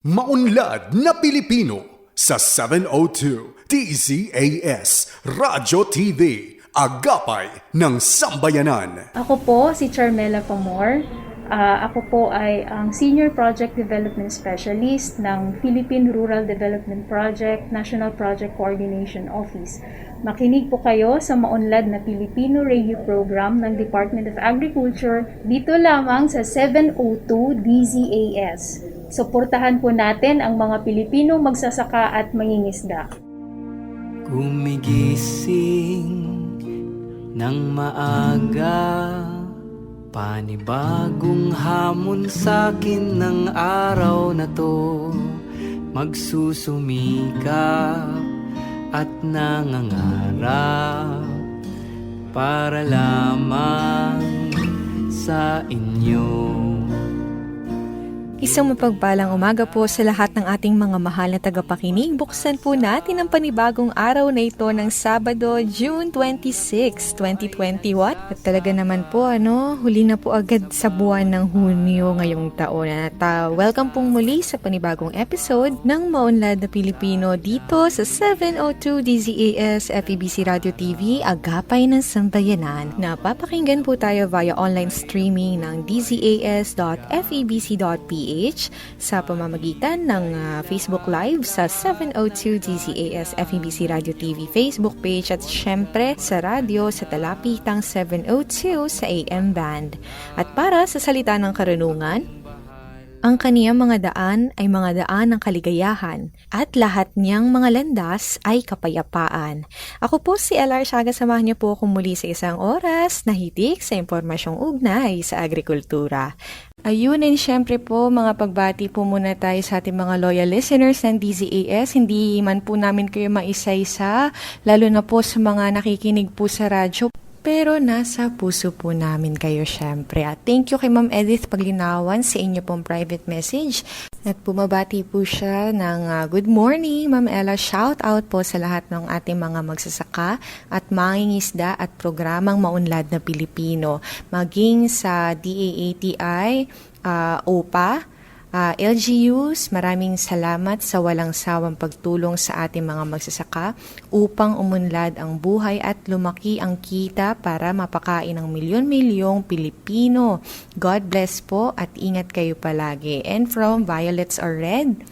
Maunlad na Pilipino sa 702 DZAS Radyo TV, Agapay ng Sambayanan. Ako po si Charmela Pamor. Ako po ay ang Senior Project Development Specialist ng Philippine Rural Development Project National Project Coordination Office. Makinig po kayo sa Maunlad na Pilipino Radio Program ng Department of Agriculture dito lamang sa 702 DZAS. Suportahan po natin ang mga Pilipinong magsasaka at mangingisda. Gumigising ng maaga, panibagong hamon sa'kin ng araw na to. Magsusumikap at nangangarap para lamang sa inyo. Isang mapagpalang umaga po sa lahat ng ating mga mahal na tagapakinig. Buksan po natin ang panibagong araw na ito ng Sabado, June 26, 2021. At talaga naman po, huli na po agad sa buwan ng Hunyo ngayong taon. At welcome pong muli sa panibagong episode ng Maunlad na Pilipino dito sa 702 DZAS FEBC Radio TV, Agapay ng Sambayanan. Napapakinggan po tayo via online streaming ng dzas.febc.ph sa pamamagitan ng Facebook Live sa 702 DZAS FEBC Radio TV Facebook page at syempre sa radyo sa Talapitang 702 sa AM band. At para sa salita ng karunungan, ang kaniyang mga daan ay mga daan ng kaligayahan at lahat niyang mga landas ay kapayapaan. Ako po si LR Siaga, samahan niyo po akong muli sa isang oras na hitik sa impormasyong ugnay sa agrikultura. Ayun, and syempre po, mga pagbati po muna tayo sa ating mga loyal listeners ng DZAS. Hindi man po namin kayo maisa-isa, lalo na po sa mga nakikinig po sa radyo. Pero nasa puso po namin kayo syempre. At thank you kay Ma'am Edith Paglinawan sa inyo pong private message. At bumabati po siya ng good morning, Ma'am Ella. Shout out po sa lahat ng ating mga magsasaka at mangingisda at programang Maunlad na Pilipino. Maging sa DAATI, OPA, LGUs, maraming salamat sa walang sawang pagtulong sa ating mga magsasaka upang umunlad ang buhay at lumaki ang kita para mapakain ng milyon-milyong Pilipino. God bless po at ingat kayo palagi. And from Violets Are Red,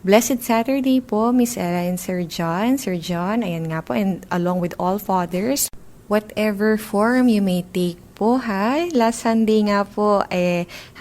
Blessed Saturday po, Miss Ella and Sir John. Sir John, ayan nga po, and along with all fathers, whatever form you may take po, ha? Last Sunday nga po,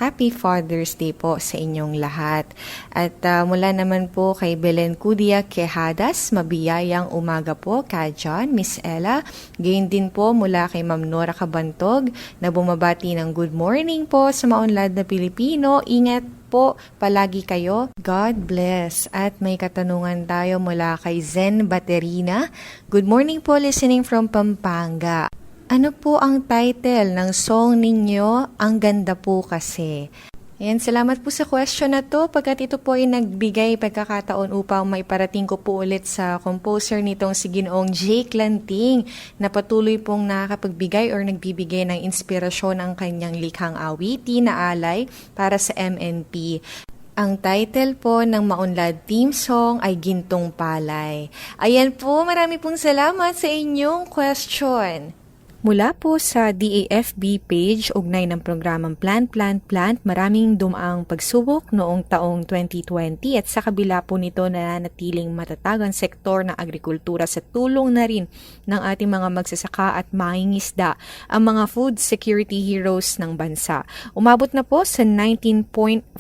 Happy Father's Day po sa inyong lahat. At mula naman po kay Belen Cudia Quejadas, mabiyayang umaga po, ka John, Miss Ella. Gayon din po mula kay Ma'am Nora Cabantog, na bumabati ng good morning po sa Maunlad na Pilipino. Ingat po palagi kayo. God bless. At may katanungan tayo mula kay Zen Baterina. Good morning po, listening from Pampanga. Ano po ang title ng song ninyo? Ang ganda po kasi. Ayan, salamat po sa question na to. Pagkat ito po ay nagbigay pagkakataon upang maiparating ko po ulit sa composer nitong si Ginoong Jake Lanting na patuloy pong nakapagbigay or nagbibigay ng inspirasyon ang kanyang likhang awiti na alay para sa MNP. Ang title po ng Maunlad theme song ay Gintong Palay. Ayan po, marami pong salamat sa inyong question. Mula po sa DAFB page, ugnay ng programang Plant, maraming dumaang pagsubok noong taong 2020 at sa kabila po nito nananatiling matatag ang sektor ng agrikultura sa tulong na rin ng ating mga magsasaka at mangingisda, ang mga food security heroes ng bansa. Umabot na po sa 19.44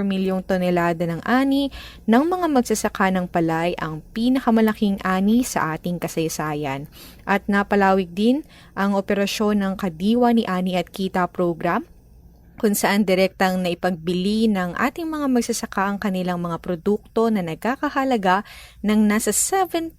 milyong tonelada ng ani ng mga magsasaka ng palay, ang pinakamalaking ani sa ating kasaysayan. At napalawig din ang operasyon ng Kadiwa ni Ani at Kita program, kung saan direktang naipagbili ng ating mga magsasaka ang kanilang mga produkto na nagkakahalaga ng nasa 7.7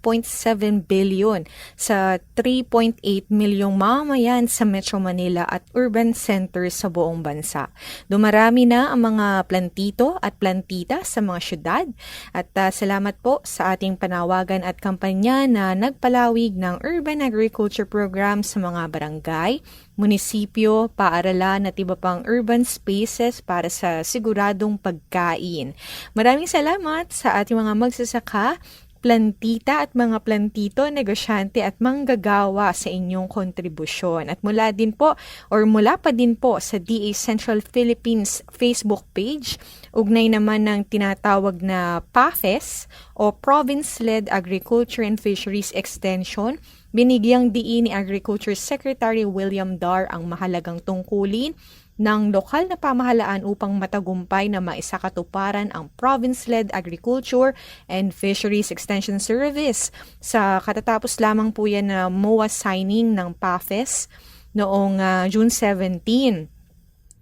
billion sa 3.8 milyong mamamayan sa Metro Manila at urban centers sa buong bansa. Dumarami na ang mga plantito at plantita sa mga syudad at salamat po sa ating panawagan at kampanya na nagpalawig ng Urban Agriculture Program sa mga barangay, munisipyo, paaralan at iba pang urban spaces para sa siguradong pagkain. Maraming salamat sa ating mga magsasaka, plantita at mga plantito, negosyante at manggagawa sa inyong kontribusyon. At mula pa din po sa DA Central Philippines Facebook page, ugnay naman ng tinatawag na PAFES o Province-Led Agriculture and Fisheries Extension, binigyang diin ni Agriculture Secretary William Dar ang mahalagang tungkulin ng lokal na pamahalaan upang matagumpay na maisakatuparan ang Province-Led Agriculture and Fisheries Extension Service. Sa katatapos lamang po yan na MOA signing ng PAFES noong June 17.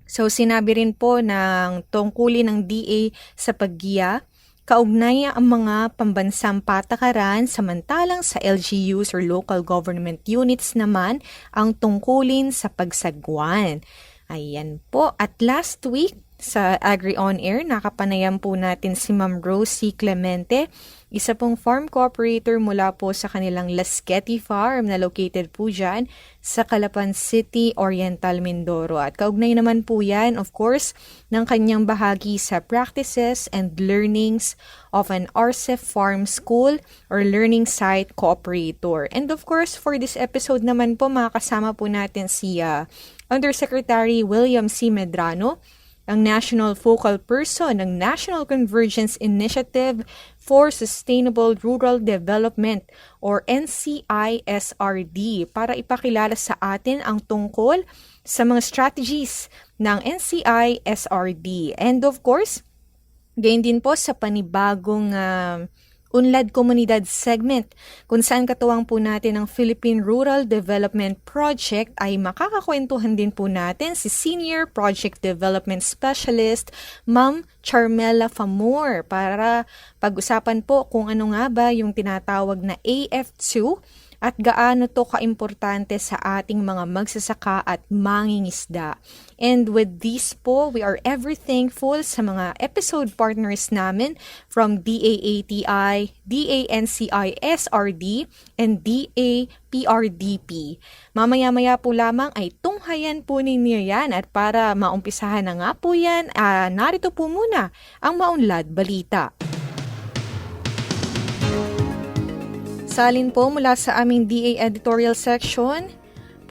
So sinabi rin po ng tungkulin ng DA sa paggiya, kaugnay ang mga pambansang patakaran, samantalang sa LGUs or local government units naman ang tungkulin sa pagsagwan. Ayan po. At last week, sa Agri On Air, nakapanayam po natin si Ma'am Rosie Clemente, isa pong farm cooperator mula po sa kanilang Lasqueti Farm na located po dyan sa Calapan City, Oriental Mindoro. At kaugnay naman po yan, of course, ng kanyang bahagi sa practices and learnings of an RCEF Farm School or Learning Site Cooperator. And of course, for this episode naman po, makakasama po natin si Undersecretary William C. Medrano, ang National Focal Person ng National Convergence Initiative for Sustainable Rural Development or NCI-SRD para ipakilala sa atin ang tungkol sa mga strategies ng NCI-SRD. And of course, gayon din po sa panibagong Unlad Komunidad segment kung saan katuwang po natin ang Philippine Rural Development Project ay makakakwentuhan din po natin si Senior Project Development Specialist Ma'am Charmela Famor para pag-usapan po kung ano nga ba yung tinatawag na AF2 at gaano to kaimportante sa ating mga magsasaka at mangingisda. And with this po, we are ever thankful sa mga episode partners namin from DAATI, DANCI-SRD, and DAPRDP. Mamaya-maya po lamang ay tunghayan po ninyo yan at para maumpisahan na nga po yan, narito po muna ang Maunlad Balita. Salin po mula sa aming DA editorial section,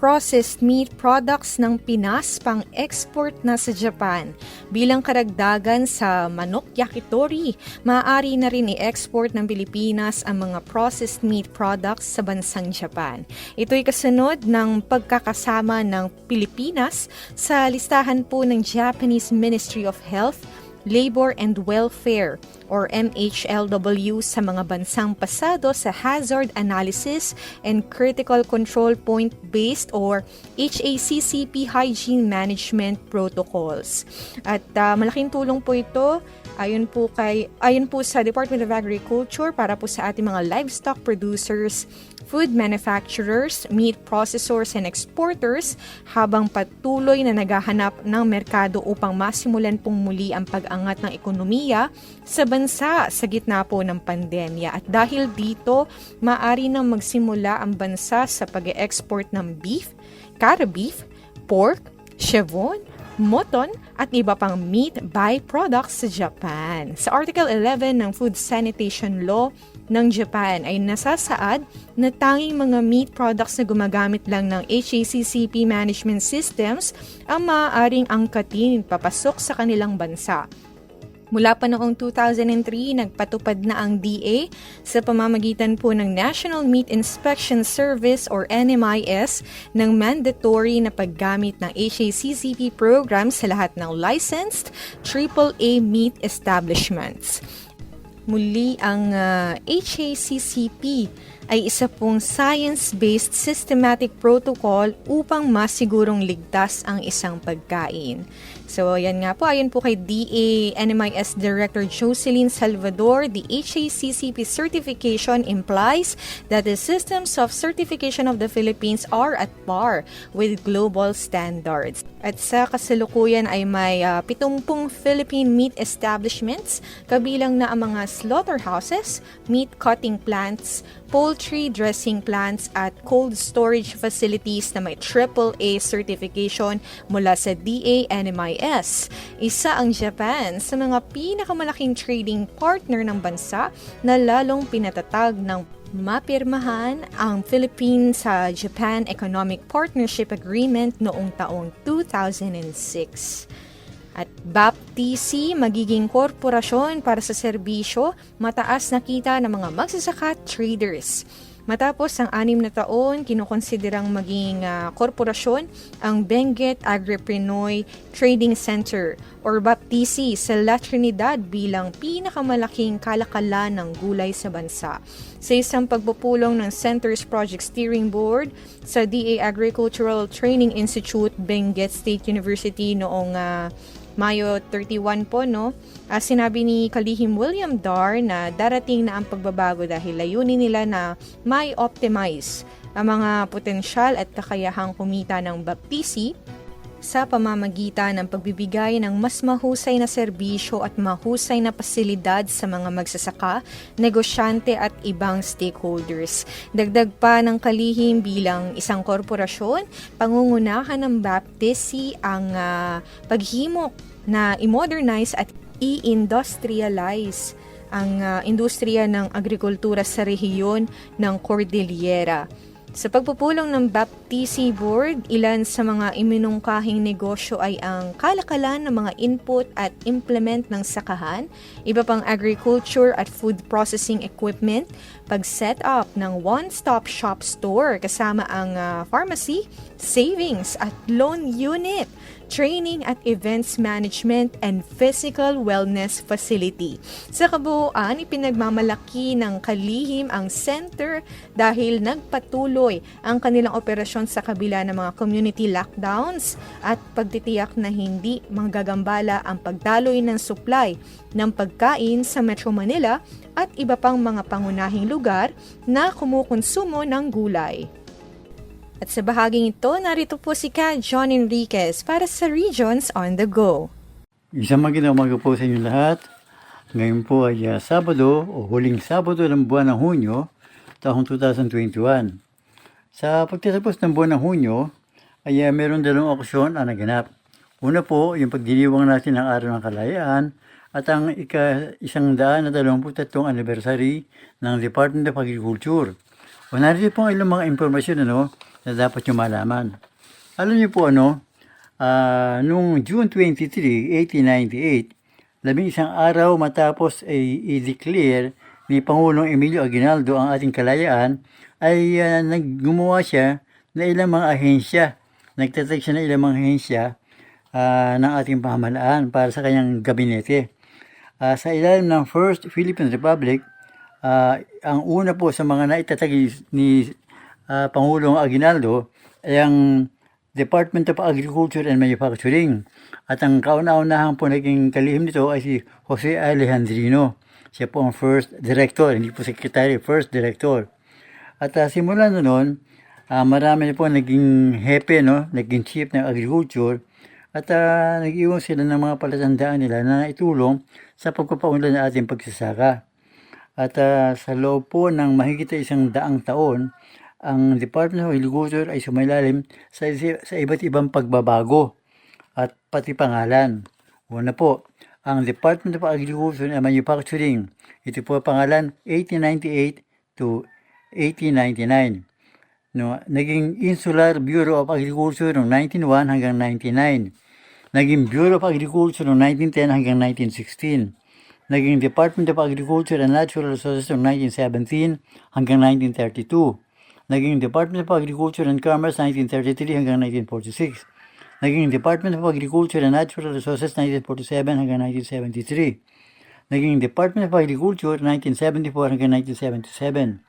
processed meat products ng Pinas pang-export na sa Japan. Bilang karagdagan sa manok yakitori, maaari na rin i-export ng Pilipinas ang mga processed meat products sa bansang Japan. Ito'y kasunod ng pagkakasama ng Pilipinas sa listahan po ng Japanese Ministry of Health, Labor and Welfare or MHLW sa mga bansang pasado sa Hazard Analysis and Critical Control Point-Based or HACCP Hygiene Management Protocols. At malaking tulong po ito ayon po sa Department of Agriculture para po sa ating mga livestock producers, food manufacturers, meat processors and exporters habang patuloy na naghahanap ng merkado upang masimulan pong muli ang pag-angat ng ekonomiya sa bansa sa gitna po ng pandemya. At dahil dito, maaari nang magsimula ang bansa sa pag-export ng beef, cara-beef, pork, chevron, mutton at iba pang meat byproducts sa Japan. Sa Article 11 ng Food Sanitation Law ng Japan ay nasasaad na tanging mga meat products na gumagamit lang ng HACCP management systems ang maaaring angkatin papasok sa kanilang bansa. Mula pa noong 2003, nagpatupad na ang DA sa pamamagitan po ng National Meat Inspection Service or NMIS ng mandatory na paggamit ng HACCP program sa lahat ng licensed AAA meat establishments. Muli, ang HACCP ay isa pong science-based systematic protocol upang masigurong ligtas ang isang pagkain. So, ayan nga po, ayon po kay DA NMIS Director Jocelyn Salvador, the HACCP certification implies that the systems of certification of the Philippines are at par with global standards. At sa kasalukuyan ay may 70 Philippine meat establishments, kabilang na ang mga slaughterhouses, meat cutting plants, poultry dressing plants at cold storage facilities na may AAA certification mula sa DA NMIS. Isa ang Japan sa mga pinakamalaking trading partner ng bansa na lalong pinatatag ng mapirmahan ang Philippines sa Japan Economic Partnership Agreement noong taong 2006. At BAPTC magiging korporasyon para sa serbisyo, mataas na kita ng mga magsasaka traders. Matapos ang 6 na taon, kinukonsiderang maging korporasyon ang Benguet Agripinoy Trading Center or BAPTC sa La Trinidad bilang pinakamalaking kalakalan ng gulay sa bansa. Sa isang pagpupulong ng Center's Project Steering Board sa DA Agricultural Training Institute, Benguet State University noong Mayo 31 po, sinabi ni Kalihim William Dar na darating na ang pagbabago dahil layunin nila na may optimize ang mga potensyal at kakayahang kumita ng BAPTC sa pamamagitan ng pagbibigay ng mas mahusay na serbisyo at mahusay na pasilidad sa mga magsasaka, negosyante at ibang stakeholders. Dagdag pa ng Kalihim bilang isang korporasyon, pangungunahan ng BAPTC ang paghimok na i-modernize at i-industrialize ang industriya ng agrikultura sa rehiyon ng Cordillera. Sa pagpupulong ng BAPTC Board, ilan sa mga iminungkahing negosyo ay ang kalakalan ng mga input at implement ng sakahan, iba pang agriculture at food processing equipment, pag-set up ng one-stop shop store kasama ang pharmacy, savings at loan unit, training at events management and physical wellness facility. Sa kabuuan, ipinagmamalaki ng Kalihim ang center dahil nagpatuloy ang kanilang operasyon sa kabila ng mga community lockdowns at pagtitiyak na hindi manggagambala ang pagdaloy ng supply ng pagkain sa Metro Manila at iba pang mga pangunahing lugar na kumukonsumo ng gulay. At sa bahaging ito, narito po si Ka John Enriquez para sa Regions on the Go. Isang magandang umaga po sa inyo lahat. Ngayon po ay Sabado o huling Sabado ng buwan ng Hunyo, taong 2021. Sa pagtatapos ng buwan ng Hunyo, ay meron dalawang okasyon ang naganap. Una po, yung pagdiriwang natin ng Araw ng Kalayaan at ang ika-123 anniversary ng Department of Agriculture. O narito po ang ilang mga impormasyon na dapat nyo malaman. Alam niyo po noong June 23, 1898, 11 araw matapos ay i-declare ni Pangulong Emilio Aguinaldo ang ating kalayaan, ay gumawa siya na ilang mga ahensya. Nagtatag siya na ilang mga ahensya ng ating pamahalaan para sa kanyang gabinete. Sa ilalim ng First Philippine Republic, ang una po sa mga naitatag ni Pangulong Aguinaldo ay ang Department of Agriculture and Manufacturing. At ang kauna-unahang po naging kalihim nito ay si Jose Alejandrino. Siya po ang first director, hindi po secretary, first director. At simula noon, marami na po naging hepe, naging chief ng agriculture. At nag-iwan sila ng mga palatandaan nila na itulong sa pagpapaunlad ng ating pagsasaka. At sa loob po ng mahigit 100 taon, ang Department of Agriculture ay sumailalim sa iba't ibang pagbabago at pati pangalan. Una po, ang Department of Agriculture and Manufacturing. Ito po pangalan 1898 to 1899. Naging Insular Bureau of Agriculture noong 1901 hanggang 1999. Naging Bureau of Agriculture noong 1910 hanggang 1916. Naging Department of Agriculture and Natural Resources noong 1917 hanggang 1932. Naging Department of Agriculture and Commerce 1933 hanggang 1946. Naging Department of Agriculture and Natural Resources 1947 hanggang 1973. Naging Department of Agriculture 1974 hanggang 1977.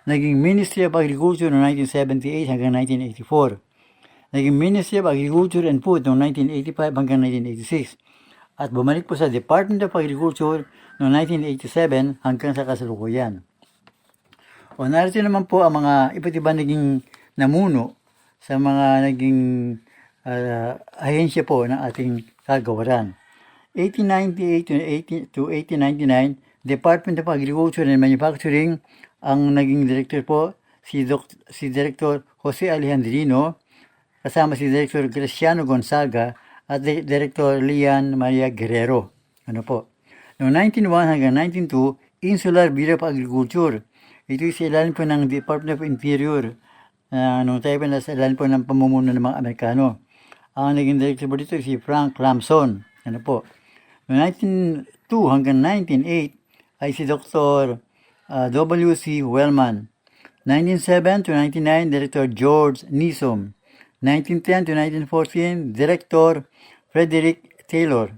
Naging Ministry of Agriculture noong 1978 hanggang 1984. Naging Ministry of Agriculture and Food noong 1985 hanggang 1986. At bumalik po sa Department of Agriculture noong 1987 hanggang sa kasalukuyan. O narito naman po ang mga iba't iba naging namuno sa mga naging ahensya po ng ating kagawaran. 1898 to 1899, Department of Agriculture and Manufacturing, ang naging director po si Director Jose Alejandrino, kasama si Director Graciano Gonzaga at Director Lian Maria Guerrero. Ano po? Noong 1901 hanggang 1902, Insular Bureau of Agriculture. Ito sa ilalim po ng Department of Interior. Noong tayo pa nasa ilalim po ng pamumuno ng mga Amerikano. Ang naging director po dito si Frank Lamson. Ano po? Noong 1902 hanggang 1908 ay si Dr. W.C. Wellman. 1907 to 1909, Director George Newsom. 1910 to 1914, Director Frederick Taylor.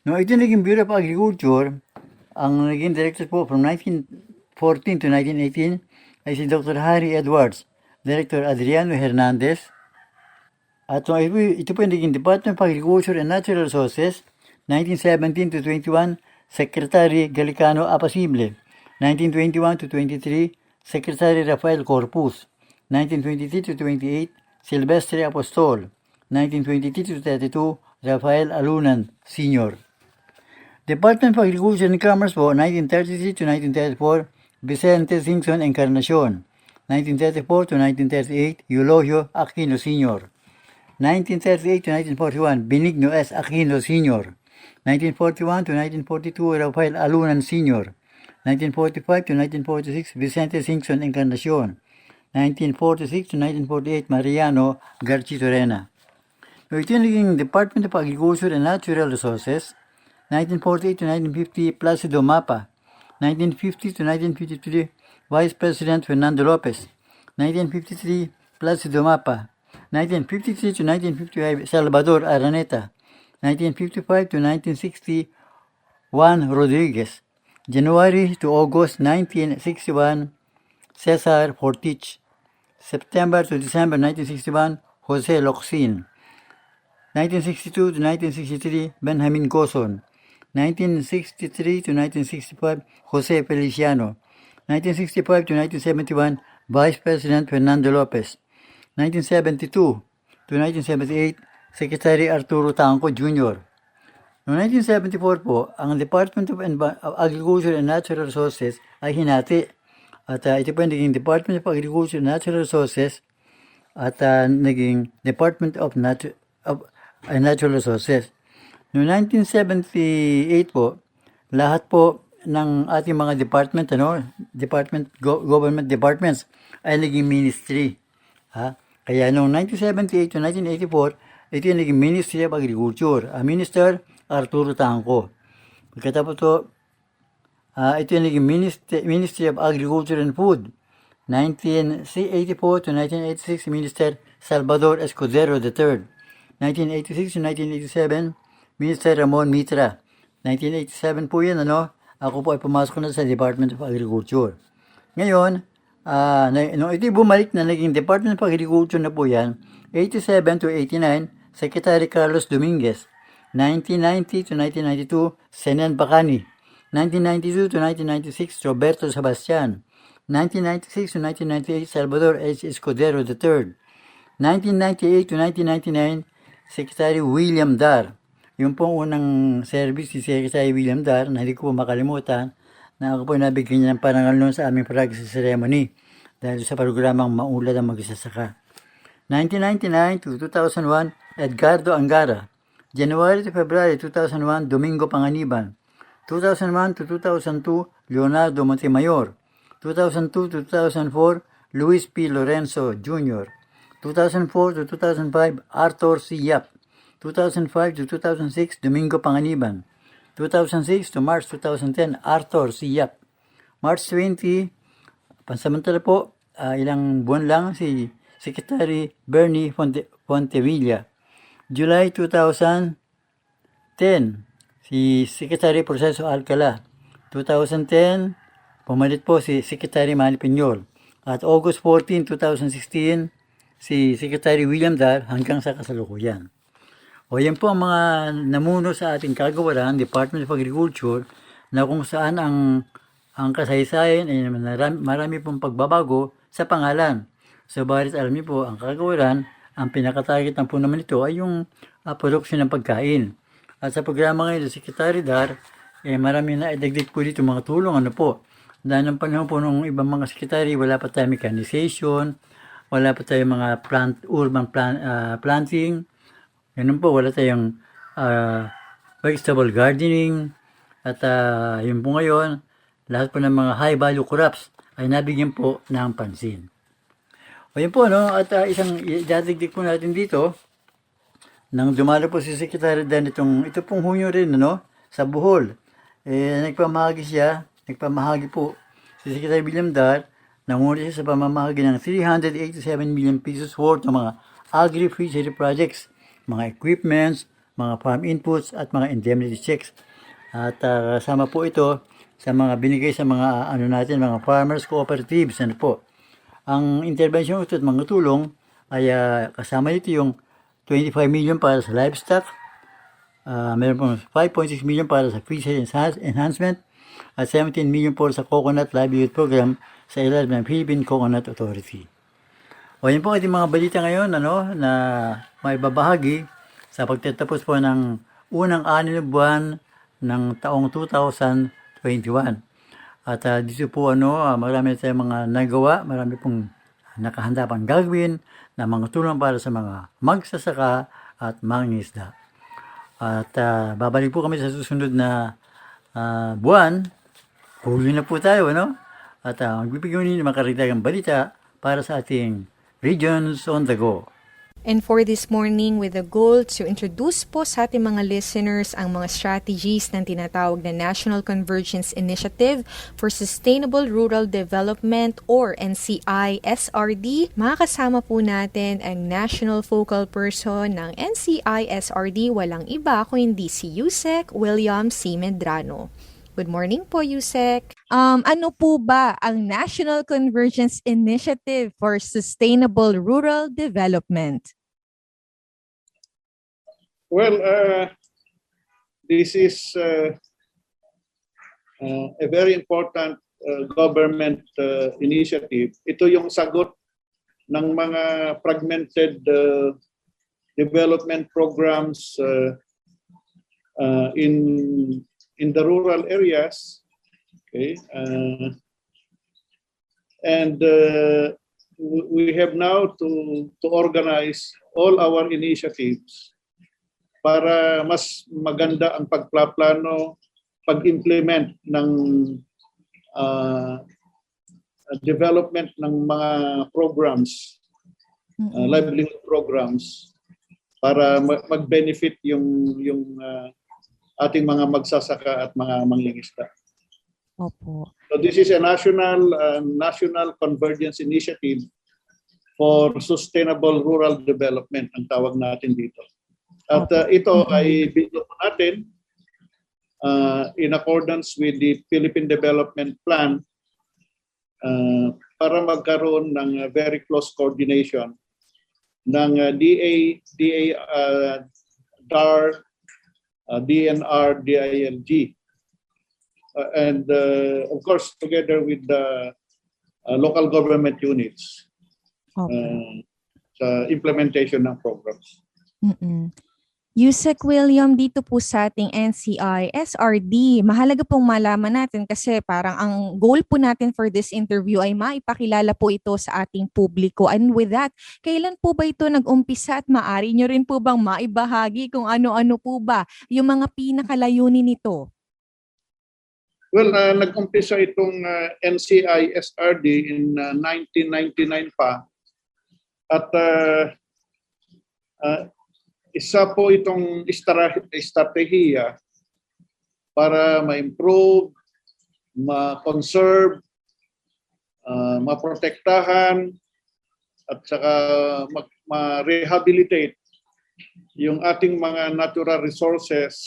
Noong ito naging Bureau of Agriculture, ang naging director po from 1914 to 1918 ay si Dr. Harry Edwards, Director Adriano Hernandez. At ito po yung naging Department of Agriculture and Natural Resources, 1917 to 21, Secretary Galicano Apacible. 1921 to 23, Secretary Rafael Corpus. 1923 to 28, Silvestre Apostol. 1923 to 32, Rafael Alunan Sr. Department of Agriculture and Commerce po, 1933 to 1934, Vicente Singson Encarnacion. 1934 to 1938, Eulogio Aquino Sr. 1938 to 1941, Benigno S. Aquino Sr. 1941 to 1942, Rafael Alunan Sr. 1945 to 1946, Vicente Singson Encarnacion. 1946 to 1948, Mariano Garchitorena. Ito yung naging Department of Agriculture and Natural Resources, 1948 to 1950, Placido Mapa. 1950 to 1953, Vice President Fernando Lopez. 1953, Placido Mapa. 1953 to 1955, Salvador Araneta. 1955 to 1960, Juan Rodriguez. January to August 1961, Cesar Fortich. September to December 1961, Jose Locsin. 1962 to 1963, Benjamin Coson. 1963 to 1965, Jose Feliciano. 1965 to 1971, Vice President Fernando Lopez. 1972 to 1978, Secretary Arturo Tanco Jr. Noong 1974 po, ang Department of Agriculture and Natural Resources ay hinati. At ito po yung naging Department of Agriculture and Natural Resources at naging Department of Natural Resources. Noong 1978 po, lahat po ng ating mga government departments ay naging ministry. Kaya noong 1978 to 1984, ito yung naging Ministry of Agriculture. Ang Minister, Arturo Tanco. Pagkatapos to, ito yung naging Ministry of Agriculture and Food. 1984 to 1986, Minister Salvador Escudero III. 1986 to 1987, Minister Ramon Mitra. 1987 po yan, ako po ay pumasok na sa Department of Agriculture. Ngayon, nung ito bumalik na naging Department of Agriculture na po yan, 87 to 89, Secretary Carlos Dominguez. 1990 to 1992, Senen Bacani. 1992 to 1996, Roberto Sebastian. 1996 to 1998, Salvador H. Escudero III. 1998 to 1999, Secretary William Dar. Yung pong unang service si Secretary William Dar, na hindi ko po makalimutan, na ako po nabigyan niya ng parangal noon sa aming flag ceremony dahil sa programang Maulad ang Magsasaka. 1999 to 2001, Edgardo Angara. January to February 2001, Domingo Panganiban. 2001 to 2002, Leonardo Montemayor. 2002 to 2004, Luis P. Lorenzo Jr. 2004 to 2005, Arthur C. Yap. 2005 to 2006, Domingo Panganiban. 2006 to March 2010, Arthur C. Yap. March 20, pansamantala po, ilang buwan lang si Secretary Bernie Fontevilla. July 2010, si Secretary Proceso Alcala. 2010, pumalit po si Secretary Manny Piñol. At August 14, 2016, si Secretary William Dar hanggang sa kasalukuyan. O yan po ang mga namuno sa ating kagawaran, Department of Agriculture, na kung saan ang kasaysayan ay marami pong pagbabago sa pangalan. So, barit alam niyo po, ang kagawaran, ang pinakatarget po naman ito ay yung production ng pagkain. At sa programa ngayon, Secretary Dar, marami na idagdag po dito mga tulong, ano po. Dahil ng panahon po ng ibang mga secretary, wala pa tayong mechanization, wala pa tayong mga urban planting, ganun po, wala tayong vegetable gardening, at yun po ngayon, lahat po ng mga high value crops ay nabigyan po ng pansin. O yun po, no? At isang idadagdag po natin dito, nang dumalo po si Secretary Dan ito pong Hunyo rin, ano, sa Bohol. Nagpamahagi po si Secretary William Dar, nanguna siya sa pamamahagi ng 387 million pesos worth ng mga agri-fishery projects, mga equipments, mga farm inputs, at mga indemnity checks. At kasama po ito sa mga binigay sa mga mga farmers cooperatives, ano po. Ang intervention ito at mga tulong ay kasama dito yung 25 million para sa livestock, meron po 5.6 million para sa fishery enhancement, at 17 million po sa Coconut Livelihood Program sa ilalim ng Philippine Coconut Authority. O yun po ating mga balita ngayon, ano, na may babahagi sa pagtatapos po ng unang 6 buwan ng taong 2021. At dito po marami tayong mga nagawa, marami pong nakahanda pang gagawin na mga tulong para sa mga magsasaka at mangingisda. At babalik po kami sa susunod na buwan. Huli na po tayo, ano? At magbibigyan ng makaragdagang balita para sa ating Regions on the Go. And for this morning, with the goal to introduce po sa ating mga listeners ang mga strategies ng tinatawag na National Convergence Initiative for Sustainable Rural Development or NCI-SRD, makakasama po natin ang National Focal Person ng NCI-SRD, walang iba kundi si Yusek William C. Medrano. Good morning po, Yusek. Ano po ba ang National Convergence Initiative for Sustainable Rural Development? Well, this is a very important government initiative. Ito yung sagot ng mga fragmented development programs in the rural areas, okay, and we have now to organize all our initiatives para mas maganda ang pagplaplano, pag-implement ng development ng mga programs, livelihood programs, para mag-benefit yung ating mga magsasaka at mga mangingisda. Opo. So this is a national convergence initiative for sustainable rural development ang tawag natin dito. At ito ay binuo natin in accordance with the Philippine Development Plan para magkaroon ng very close coordination ng DAR, DNR, DILG, and of course together with the local government units sa implementation ng programs. Yusek William, dito po sa ating NCI SRD, mahalaga pong malaman natin kasi parang ang goal po natin for this interview ay maipakilala po ito sa ating publiko. And with that, kailan po ba ito nag-umpisa at maaari nyo rin po bang maibahagi kung ano-ano po ba yung mga pinakalayunin nito? Well, nag-umpisa itong NCI SRD in 1999 pa at isa po itong estratehiya para ma-improve, ma-conserve, ma-protektahan, at saka ma-rehabilitate yung ating mga natural resources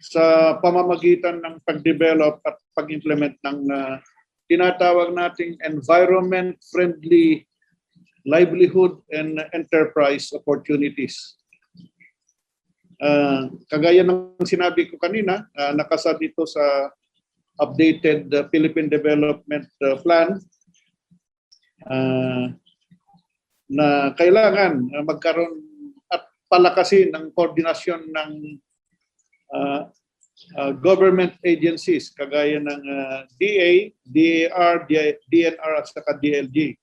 sa pamamagitan ng pag-develop at pag-implement ng tinatawag nating environment-friendly livelihood and enterprise opportunities. Kagaya ng sinabi ko kanina, nakasa dito sa updated Philippine Development Plan na kailangan magkaroon at palakasin ng koordinasyon ng government agencies kagaya ng DA, DAR, DNR at saka DLG.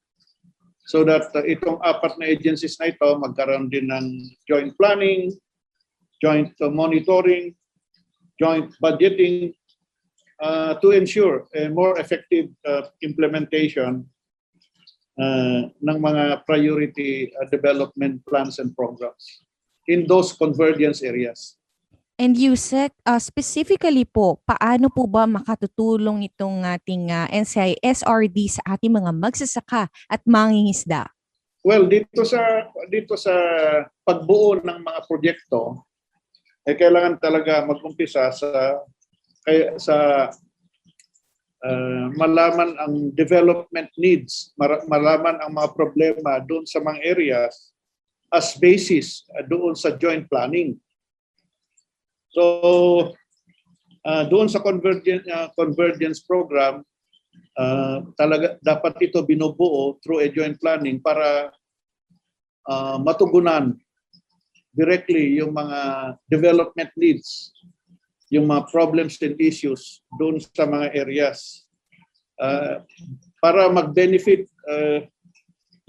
So that itong apat na agencies na ito magkaroon din ng joint planning, joint monitoring, joint budgeting to ensure a more effective implementation ng mga priority development plans and programs in those convergence areas. And Yusek, specifically po, paano po ba makatutulong itong ating NCI SRD sa ating mga magsasaka at mangingisda? Well, dito sa pagbuo ng mga proyekto, kailangan talaga mag-umpisa sa malaman ang development needs, malaman ang mga problema doon sa mga areas as basis doon sa joint planning. So, doon sa convergence program, talaga dapat ito binubuo through a joint planning para matugunan directly yung mga development needs, yung mga problems and issues doon sa mga areas para mag-benefit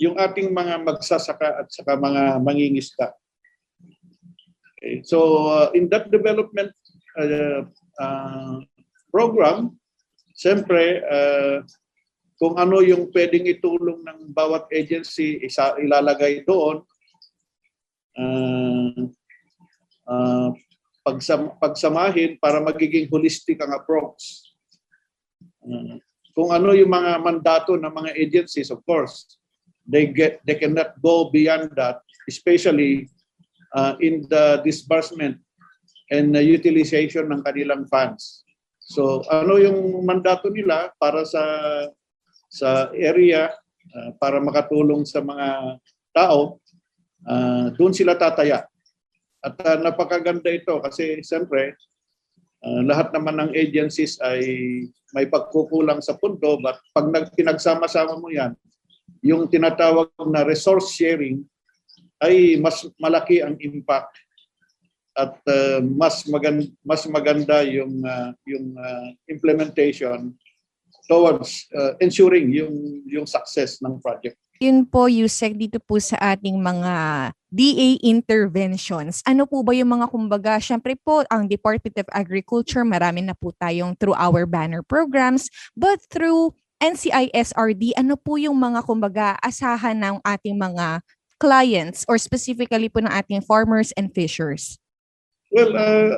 yung ating mga magsasaka at saka mga mangingisda. Okay. So in that development program, siyempre kung ano yung pwedeng itulong ng bawat agency, ilalagay doon. Pagsamahin para magiging holistic ang approach. Kung ano yung mga mandato ng mga agencies, of course, they cannot go beyond that, especially in the disbursement and utilization ng kanilang funds. So ano yung mandato nila para sa area para makatulong sa mga tao, doon sila tataya. At napakaganda ito kasi siyempre lahat naman ng agencies ay may pagkukulang sa pundo, but pag pinagsama-sama mo yan, yung tinatawag na resource sharing ay mas malaki ang impact at mas maganda yung implementation towards ensuring yung success ng project. Yun po, Yusek, dito po sa ating mga DA interventions. Ano po ba yung mga kumbaga? Siyempre po, ang Department of Agriculture, marami na po tayong through our banner programs, but through NCI SRD, ano po yung mga kumbaga asahan ng ating mga clients or specifically po ng ating farmers and fishers? Well,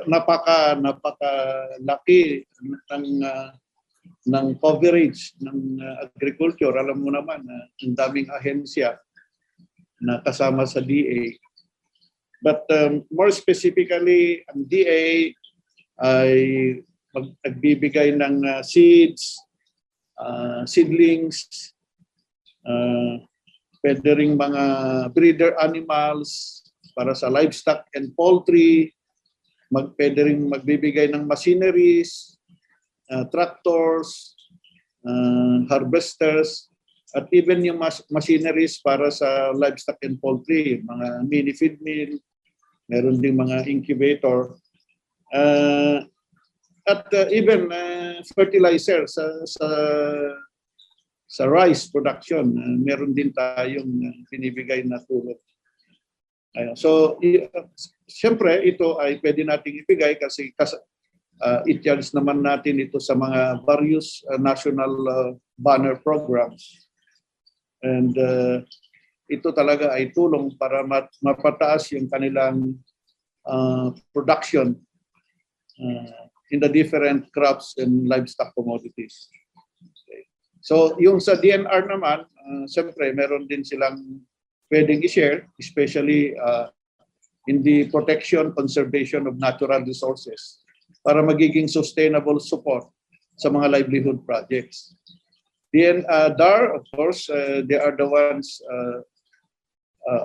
napakalaki ng coverage ng agriculture. Alam mo naman, ang daming ahensya na kasama sa DA. But more specifically, ang DA ay nagbibigay ng seeds, seedlings, pwede ring mga breeder animals para sa livestock and poultry, pwede ring magbibigay ng machineries, tractors, harvesters, at even yung machineries para sa livestock and poultry, mga mini feed mill, meron ding mga incubator, at even fertilizer sa rice production, meron din tayong binibigay na tulong. So, siyempre, ito ay pwede nating ibigay kasi i-charge naman natin ito sa mga various national banner programs. And ito talaga ay tulong para mapataas yung kanilang production in the different crops and livestock commodities. Okay. So yung sa DNR naman, siyempre meron din silang pwedeng i-share, especially in the protection, conservation of natural resources para magiging sustainable support sa mga livelihood projects. DAR, of course, they are the ones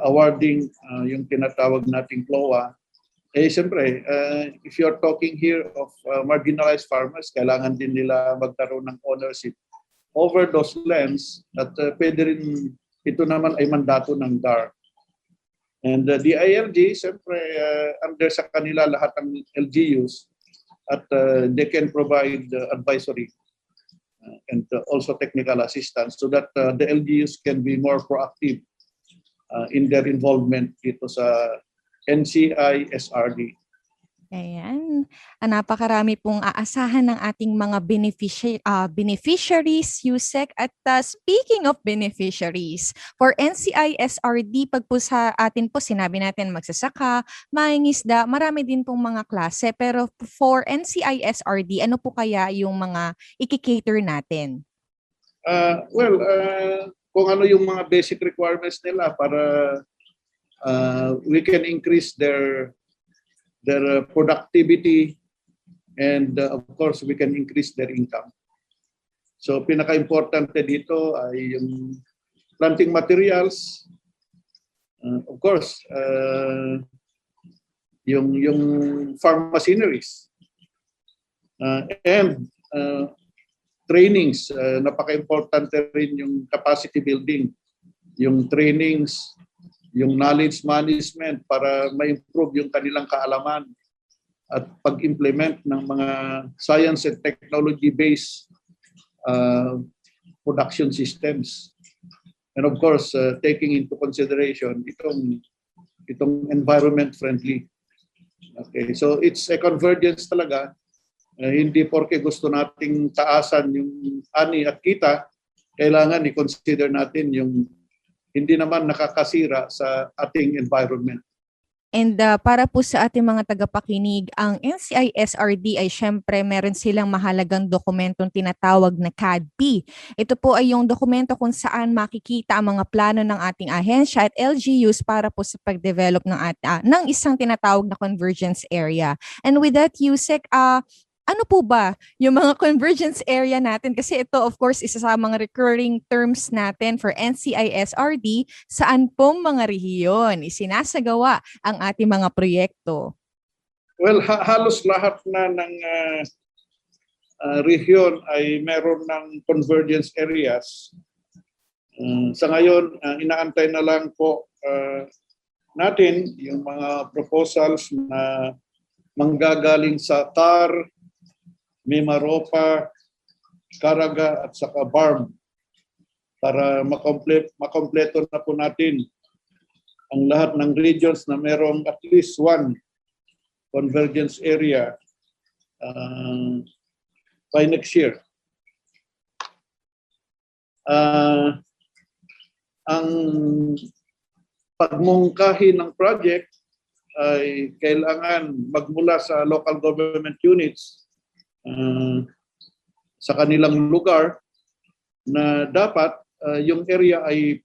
awarding yung tinatawag nating CLOA, siyempre, if you're talking here of marginalized farmers, kailangan din nila magkaroon ng ownership over those lands at pwede rin ito naman ay mandato ng DAR. And the ILG, siyempre, under sa kanila lahat ng LGUs at they can provide advisory and also technical assistance so that the LGUs can be more proactive in their involvement dito sa NCI SRD. Ayan. Napakarami pong aasahan ng ating mga beneficiaries, Yusek. At speaking of beneficiaries, for NCI SRD, pag po sa atin po, sinabi natin magsasaka, mangingisda, marami din pong mga klase. Pero for NCI SRD, ano po kaya yung mga ikikater natin? Kung ano yung mga basic requirements nila para we can increase their productivity and of course we can increase their income. So pinaka-importante dito ay yung planting materials, of course yung farm machineries and trainings. Napaka-importante rin yung capacity building, yung trainings, yung knowledge management para ma-improve yung kanilang kaalaman at pag-implement ng mga science and technology-based production systems. And of course, taking into consideration itong environment friendly. Okay, so it's a convergence talaga. Hindi porke gusto nating taasan yung ani at kita, kailangan i-consider natin yung hindi naman nakakasira sa ating environment. And para po sa ating mga tagapakinig, ang NCI SRD ay syempre meron silang mahalagang dokumentong tinatawag na CADP. Ito po ay yung dokumento kung saan makikita ang mga plano ng ating ahensya at LGUs para po sa pag-develop ng isang tinatawag na convergence area. And with that, Yusek, ano po ba yung mga convergence area natin? Kasi ito, of course, isa sa mga recurring terms natin for NCI SRD, saan pong mga rehiyon isinasagawa ang ating mga proyekto? Well, halos lahat na ng rehiyon ay meron ng convergence areas. Sa ngayon, inaantay na lang po natin yung mga proposals na manggagaling sa TAR, Mimaropa, Caraga at saka BARM para makompleto na po natin ang lahat ng regions na merong at least one convergence area by next year. Ang pagmungkahi ng project ay kailangan magmula sa local government units sa kanilang lugar na dapat yung area ay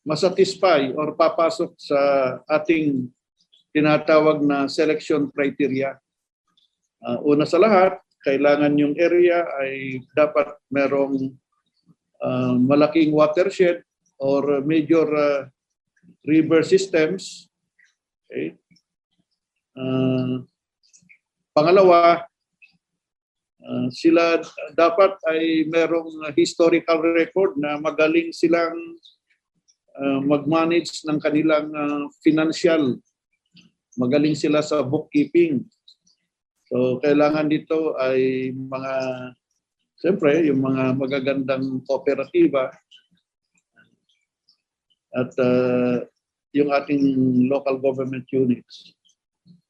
masatisfy or papasok sa ating tinatawag na selection criteria. Una sa lahat, kailangan yung area ay dapat merong malaking watershed or major river systems. Okay. Pangalawa, sila dapat ay merong historical record na magaling silang mag-manage ng kanilang financial. Magaling sila sa bookkeeping. So kailangan dito ay siyempre, yung mga magagandang kooperatiba at yung ating local government units.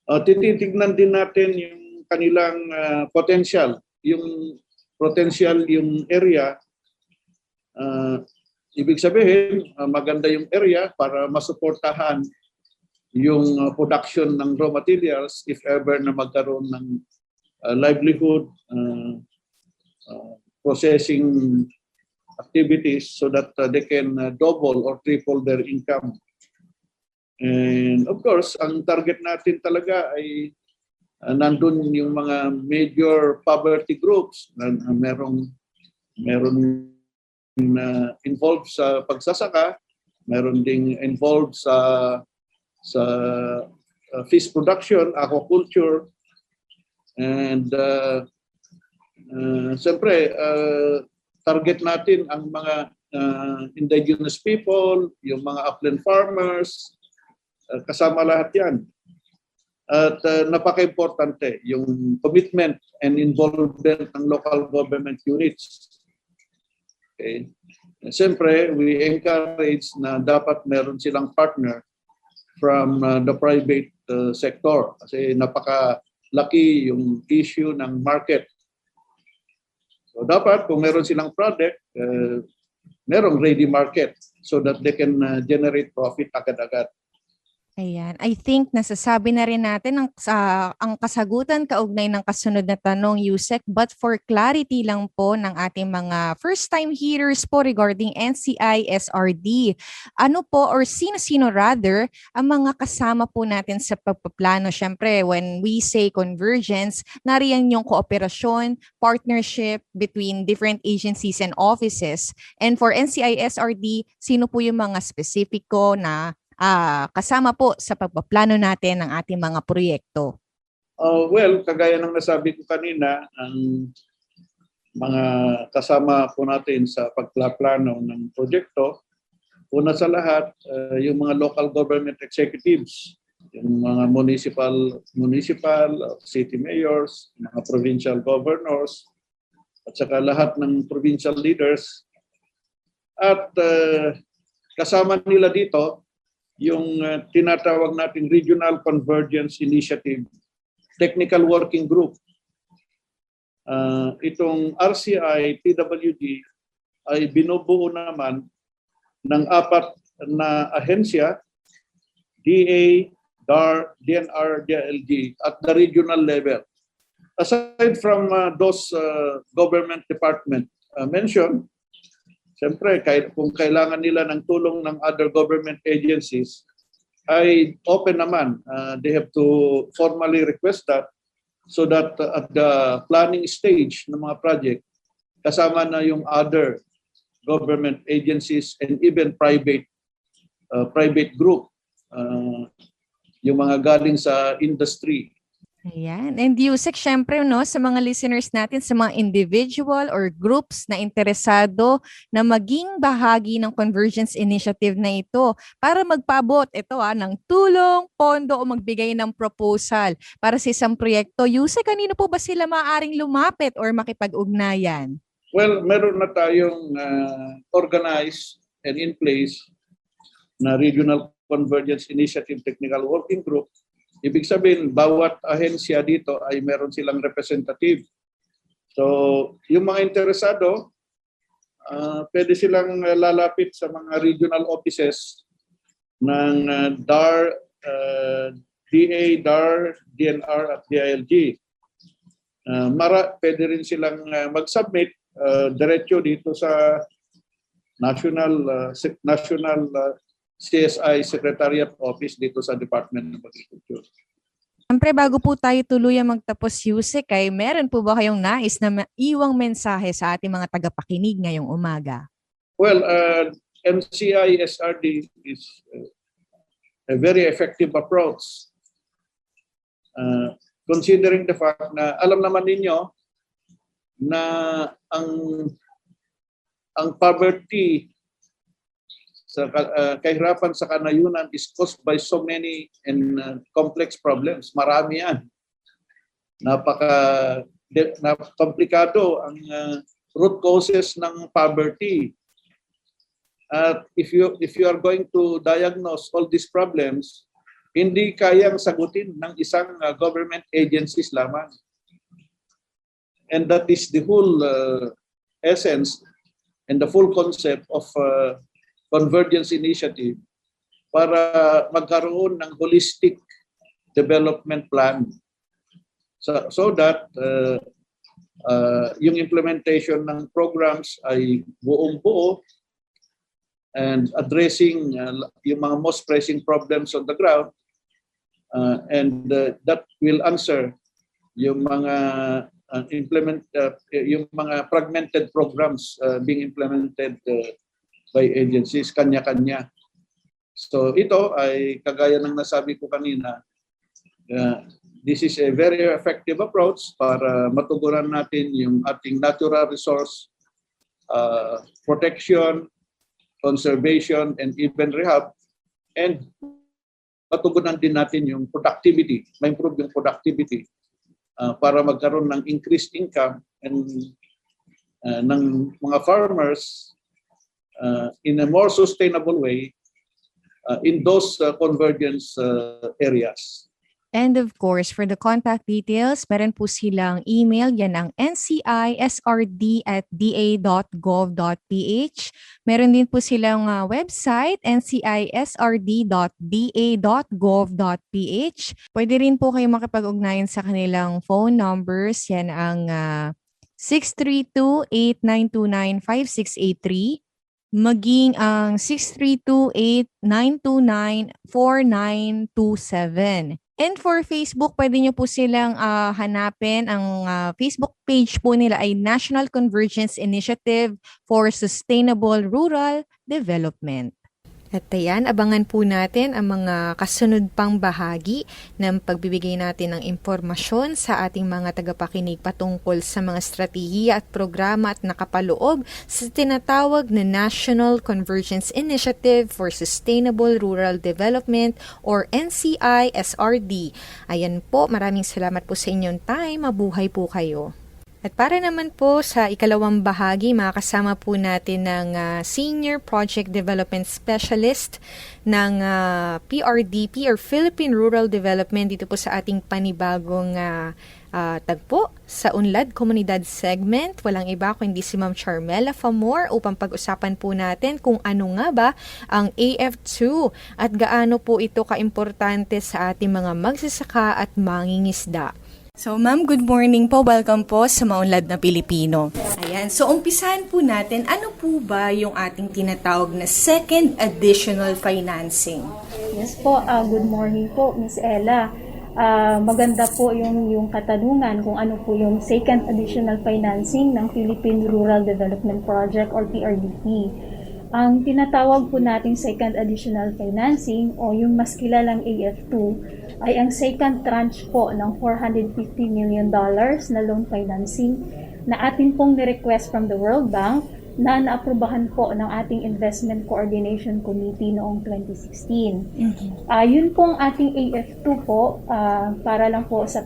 Tititignan din natin yung kanilang potential. Yung area, ibig sabihin, maganda yung area para masuportahan yung production ng raw materials if ever na magkaroon ng livelihood, processing activities so that they can double or triple their income. And of course, ang target natin talaga ay nandun yung mga major poverty groups na meron involved sa pagsasaka meron ding involved sa fish production, aquaculture, and siyempre, target natin ang mga indigenous people, yung mga upland farmers, kasama lahat yan. At napaka-importante yung commitment and involvement ng local government units. Okay. Siyempre, we encourage na dapat meron silang partner from the private sector kasi napakalaki yung issue ng market. So dapat kung meron silang product, merong ready market so that they can generate profit agad-agad. Ayan. I think nasasabi na rin natin ang kasagutan kaugnay ng kasunod na tanong, Yusek. But for clarity lang po ng ating mga first-time hearers po regarding NCI SRD, ano po or sino-sino rather ang mga kasama po natin sa pagpaplano? Siyempre, when we say convergence, nariyan yung kooperasyon, partnership between different agencies and offices. And for NCI SRD, sino po yung mga specifico na kasama po sa pagpaplano natin ng ating mga proyekto? Well, kagaya ng nasabi ko kanina, ang mga kasama po natin sa pagpaplano ng proyekto, una sa lahat, yung mga local government executives, yung mga municipal, city mayors, mga provincial governors, at saka lahat ng provincial leaders. At kasama nila dito, yung tinatawag nating Regional Convergence Initiative Technical Working Group. Itong RCI TWG ay binubuo naman ng 4 na ahensya, DA, DAR, DNR, DILG at the regional level. Aside from those government department mentioned, siyempre, kung kailangan nila ng tulong ng other government agencies, ay open naman. They have to formally request that so that at the planning stage ng mga project, kasama na yung other government agencies and even private group, yung mga galing sa industry. Ayan. And Yusek, syempre no, sa mga listeners natin, sa mga individual or groups na interesado na maging bahagi ng Convergence Initiative na ito para magpabot ng tulong, pondo o magbigay ng proposal para sa isang proyekto. Yusek, kanino po ba sila maaaring lumapit or makipag-ugnayan? Well, meron na tayong organized and in place na Regional Convergence Initiative Technical Working Group. Ibig sabihin, bawat ahensya dito ay meron silang representative. So, yung mga interesado, pwede silang lalapit sa mga regional offices ng DAR, DA, DAR, DNR at DILG. Pwede rin silang mag-submit diretso dito sa National CSI Secretariat Office dito sa Department of Agriculture. Siyempre, bago po tayo tuluyang magtapos, Yusek, ay meron po ba kayong nais na maiwang mensahe sa ating mga tagapakinig ngayong umaga? Well, NCI SRD is a very effective approach. Considering the fact na alam naman ninyo na ang poverty sa kahirapan sa kanayunan is caused by so many and complex problems. Marami yan. Komplikado ang root causes ng poverty. At if you are going to diagnose all these problems, hindi kayang sagutin ng isang government agencies lamang. And that is the whole essence and the full concept of Convergence Initiative para magkaroon ng holistic development plan so that yung implementation ng programs ay buong-buo and addressing yung mga most pressing problems on the ground and that will answer yung mga yung mga fragmented programs being implemented by agencies, kanya-kanya. So ito ay kagaya ng nasabi ko kanina, this is a very effective approach para matugunan natin yung ating natural resource protection, conservation, and even rehab, and matugunan din natin yung productivity, ma-improve yung productivity para magkaroon ng increased income and ng mga farmers in a more sustainable way in those convergence areas. And of course, for the contact details, meron po silang email, yan ang ncisrd@da.gov.ph. Meron din po silang website, ncisrd.da.gov.ph. Pwede rin po kayo makipag-ugnayan sa kanilang phone numbers, yan ang 632-8929-5683, maging ang 632-8929-4927. And for Facebook, pwede nyo po silang hanapin. Ang Facebook page po nila ay National Convergence Initiative for Sustainable Rural Development. At ayan, abangan po natin ang mga kasunod pang bahagi ng pagbibigay natin ng impormasyon sa ating mga tagapakinig patungkol sa mga strategiya at programa at nakapaloob sa tinatawag na National Convergence Initiative for Sustainable Rural Development or NCI-SRD. Ayan po, maraming salamat po sa inyong time. Mabuhay po kayo. At para naman po sa ikalawang bahagi, makakasama po natin ng Senior Project Development Specialist ng PRDP or Philippine Rural Development dito po sa ating panibagong tagpo sa Unlad Komunidad segment. Walang iba kundi si Ma'am Charmela Famor upang pag-usapan po natin kung ano nga ba ang AF2 at gaano po ito kaimportante sa ating mga magsasaka at mangingisda. So ma'am, good morning po. Welcome po sa Maunlad na Pilipino. Ayan, so umpisahan po natin, ano po ba yung ating tinatawag na second additional financing? Yes po, good morning po, Miss Ella. Maganda po yung katanungan kung ano po yung second additional financing ng Philippine Rural Development Project or PRDP. Ang tinatawag po nating second additional financing o yung mas kilalang AF2 ay ang second tranche po ng $450 million na loan financing na atin pong ni-request from the World Bank na naaprubahan po ng ating Investment Coordination Committee noong 2016. Yun pong ating AF2 po, para lang po sa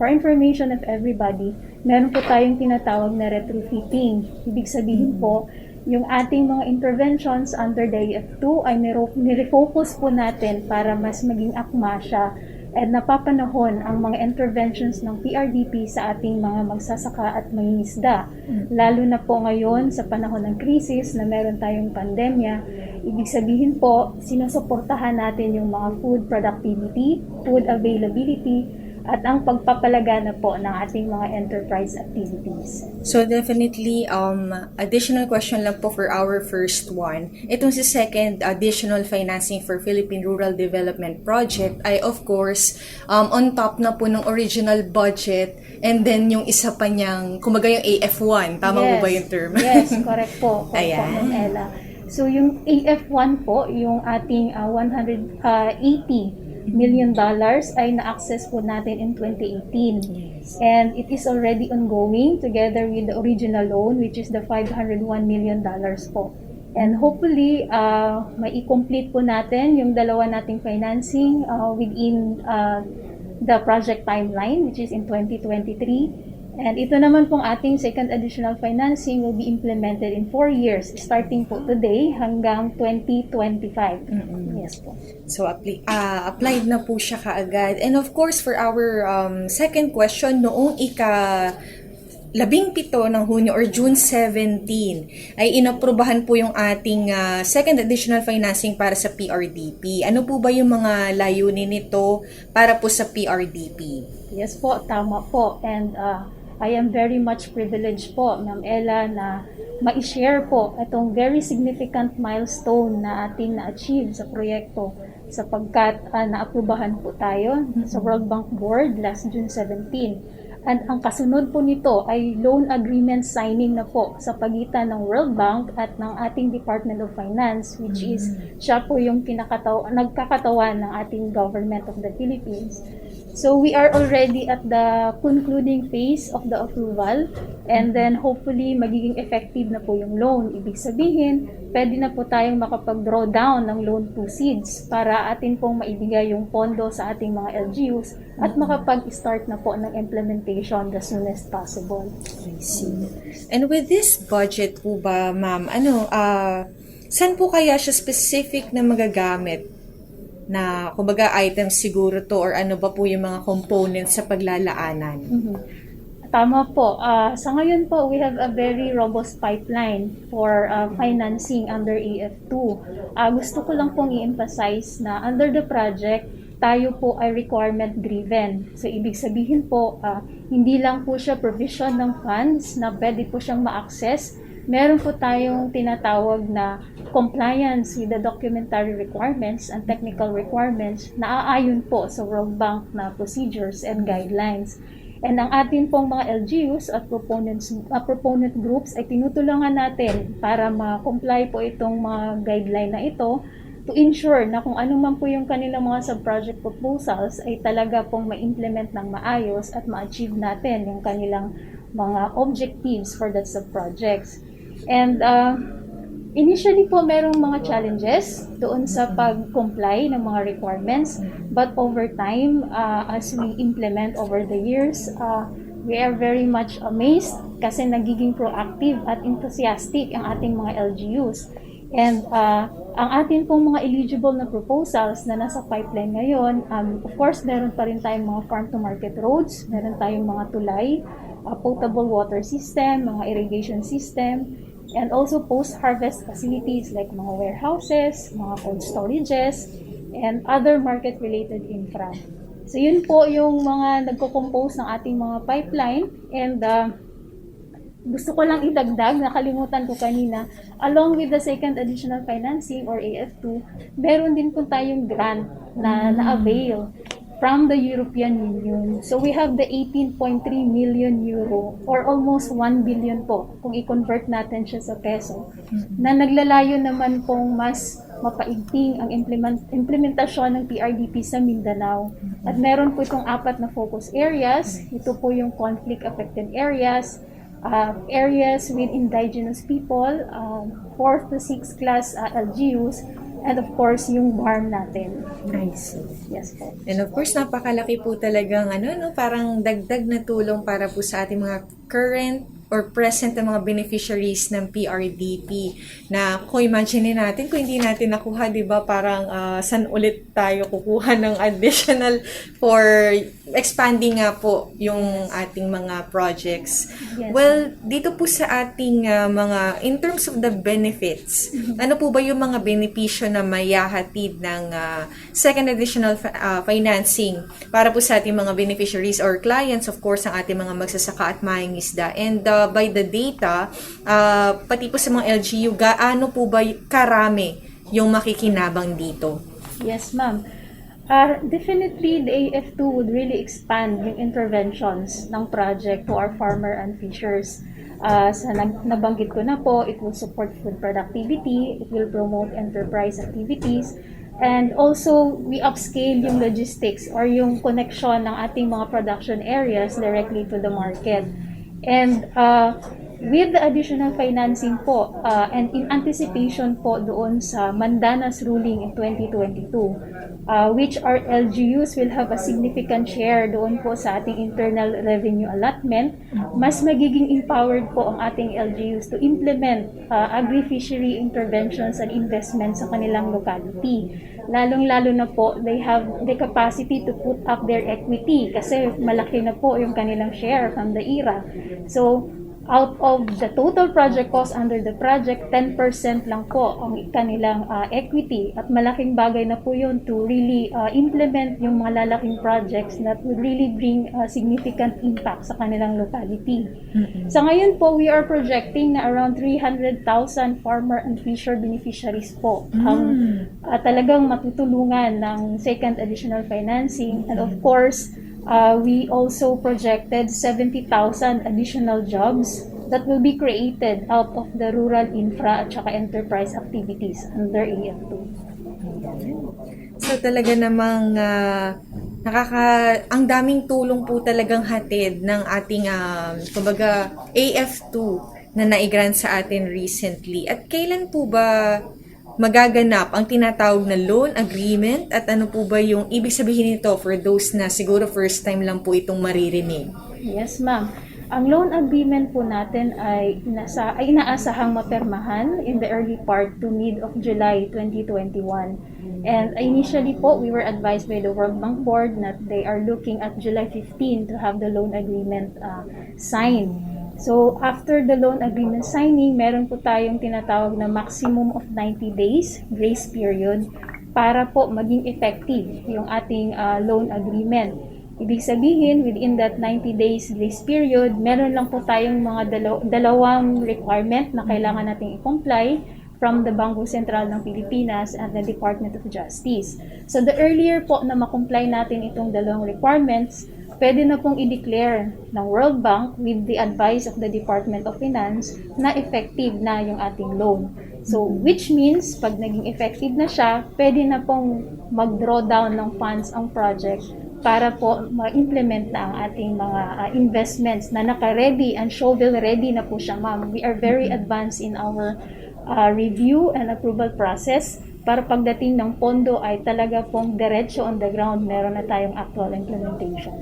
for information of everybody, meron po tayong tinatawag na retrofitting. Ibig sabihin po, yung ating mga interventions under the AF2 ay nire-focus po natin para mas maging akma siya at napapanahon ang mga interventions ng PRDP sa ating mga magsasaka at mangingisda. Lalo na po ngayon sa panahon ng krisis na meron tayong pandemya, ibig sabihin po, sinusuportahan natin yung mga food productivity, food availability, at ang pagpapalagana po ng ating mga enterprise activities. So definitely, additional question lang po for our first one. Itong si second additional financing for Philippine Rural Development Project ay of course, on top na po ng original budget and then yung isa pa niyang, kumbaga yung AF1, tama po ba yung term? Yes, correct po. Ayan. Ella. So yung AF1 po, yung ating $180 million ay na-access po natin in 2018. Yes. And it is already ongoing together with the original loan which is the $501 million po. And hopefully, mai-complete po natin yung dalawa nating financing within the project timeline which is in 2023. And ito naman pong ating second additional financing will be implemented in 4 years, starting po today hanggang 2025. Yes po. So, applied na po siya kaagad. And of course, for our second question, noong ika-17 ng Hunyo or June 17, ay inaprubahan po yung ating second additional financing para sa PRDP. Ano po ba yung mga layunin nito para po sa PRDP? Yes po, tama po. And I am very much privileged po, Ma'am Ella, na ma-share po itong very significant milestone na ating na-achieve sa proyekto sapagkat naaprubahan po tayo sa World Bank Board last June 17. And ang kasunod po nito ay loan agreement signing na po sa pagitan ng World Bank at ng ating Department of Finance, which is siya po yung nagkakatawan ng ating Government of the Philippines. So we are already at the concluding phase of the approval, and then hopefully magiging effective na po yung loan. Ibig sabihin, pwede na po tayong makapag-draw down ng loan proceeds para atin pong maibigay yung pondo sa ating mga LGUs at makapag-start na po ng implementation the soonest possible. I see. And with this budget po ba, ma'am, saan po kaya siya specific na magagamit? Na, kumbaga, items siguro to or ano ba po yung mga components sa paglalaanan? Tama po. Sa ngayon po, we have a very robust pipeline for financing under AF2. Gusto ko lang pong i-emphasize na under the project, tayo po ay requirement driven. So, ibig sabihin po, hindi lang po siya provision ng funds na pwede po siyang ma-access. Meron po tayong tinatawag na compliance with the documentary requirements and technical requirements na aayon po sa World Bank na procedures and guidelines. And ang atin pong mga LGUs at proponent groups ay tinutulungan natin para ma-comply po itong mga guideline na ito to ensure na kung ano man po yung kanilang mga sub-project proposals ay talaga pong ma-implement ng maayos at ma-achieve natin yung kanilang mga objectives for that sub-projects. And initially po merong mga challenges doon sa pag-comply ng mga requirements, but over time, as we implement over the years, we are very much amazed kasi nagiging proactive at enthusiastic ang ating mga LGUs. And ang ating pong mga eligible na proposals na nasa pipeline ngayon, of course, meron pa rin tayong mga farm-to-market roads, meron tayong mga tulay, potable water system, mga irrigation system, and also post-harvest facilities like mga warehouses, mga cold storages, and other market-related infra. So yun po yung mga nagko-compose ng ating mga pipeline, and gusto ko lang idagdag, nakalimutan ko kanina, along with the second additional financing or AF2, meron din po tayong grant na na-avail from the European Union. So we have the 18.3 million euro or almost 1 billion po kung i-convert natin siya sa peso, na naglalayo naman pong mas mapaigting ang implementasyon ng PRDP sa Mindanao. At meron po itong 4 na focus areas. Ito po yung conflict-affected areas, areas with indigenous people, 4th to 6th class LGUs, and of course, yung barn natin. I see. Yes po. And of course, napakalaki po talagang parang dagdag na tulong para po sa ating mga current or present na mga beneficiaries ng PRDP na kung imagine natin, kung hindi natin nakuha, di ba, parang saan ulit tayo kukuha ng additional for expanding nga po yung ating mga projects. Yes. Well, dito po sa ating mga, in terms of the benefits, ano po ba yung mga benepisyo na mayahatid ng second additional financing para po sa ating mga beneficiaries or clients, of course, ang ating mga magsasaka at mangingisda. And by the data, pati po sa mga LGU, gaano po ba karami yung makikinabang dito? Yes, ma'am. Definitely, the AF2 would really expand yung interventions ng project to our farmer and fishers. Sa nabanggit ko na po, it will support food productivity, it will promote enterprise activities, and also we upscale yung logistics or yung connection ng ating mga production areas directly to the market. And with the additional financing po and in anticipation po doon sa Mandanas ruling in 2022, which our LGUs will have a significant share doon po sa ating internal revenue allotment, mas magiging empowered po ang ating LGUs to implement agri-fishery interventions and investments sa kanilang locality. Lalong-lalo na po, they have the capacity to put up their equity kasi malaki na po yung kanilang share from the IRA. So, out of the total project cost under the project, 10% lang po ang kanilang equity, at malaking bagay na po yun to really implement yung mga lalaking projects that would really bring significant impact sa kanilang locality. Sa ngayon po, we are projecting na around 300,000 farmer and fisher beneficiaries po ang talagang matutulungan ng second additional financing. And of course, We also projected 70,000 additional jobs that will be created out of the rural infra at saka enterprise activities under AF2. So talaga namang ang daming tulong po talagang hatid ng ating kumbaga AF2 na naigrant sa atin recently. At kailan po ba magaganap ang tinatawag na loan agreement at ano po ba yung ibig sabihin nito for those na siguro first time lang po itong maririnig? Yes, ma'am. Ang loan agreement po natin ay inaasahang mapermahan in the early part to mid of July 2021. And initially po, we were advised by the World Bank Board that they are looking at July 15 to have the loan agreement signed. So, after the loan agreement signing, meron po tayong tinatawag na maximum of 90 days grace period para po maging effective yung ating loan agreement. Ibig sabihin, within that 90 days grace period, meron lang po tayong mga dalawang requirement na kailangan nating i-comply from the Bangko Sentral ng Pilipinas and the Department of Justice. So, the earlier po na makomply natin itong dalawang requirements, pwede na pong i-declare ng World Bank with the advice of the Department of Finance na effective na yung ating loan. So, which means, pag naging effective na siya, pwede na pong mag-draw down ng funds ang project para po ma-implement na ang ating mga investments na naka-ready and shovel-ready na po siya, ma'am. We are very advanced in our review and approval process para pagdating ng pondo ay talaga pong diretso on the ground, meron na tayong actual implementation.